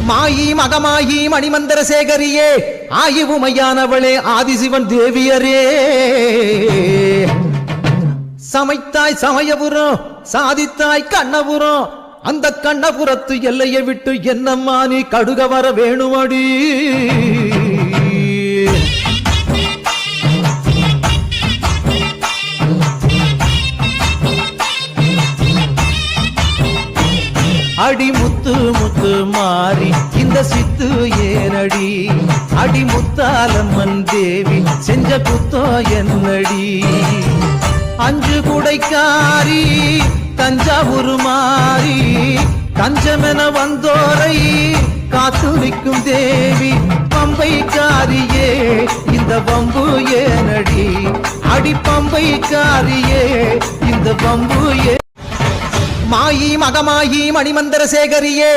மாயி மகமாயி மணிமந்திர சேகரியே ஆயுவுமையானவளே ஆதிசிவன் தேவியரே சமைத்தாய் சமயபுரம் சாதித்தாய் கண்ணபுரம் அந்த கண்ணபுரத்து எல்லையை விட்டு என்னம்மா நீ கடுக வர வேணுமடி அடி முத்து முத்து மாறி இந்த சித்து ஏனடி அடி முத்தாலம்மன் தேவி செஞ்ச குத்தோ என்னடி அஞ்சு குடைக்காரி தஞ்சாவூர் மாறி தஞ்சமென வந்தோரை காத்து நிற்கும் தேவி பம்பைக்காரியே இந்த பம்பு ஏனடி அடி பம்பைக்காரியே இந்த பம்பு ஏ மாயி மகமாயி மணிமந்திர சேகரியே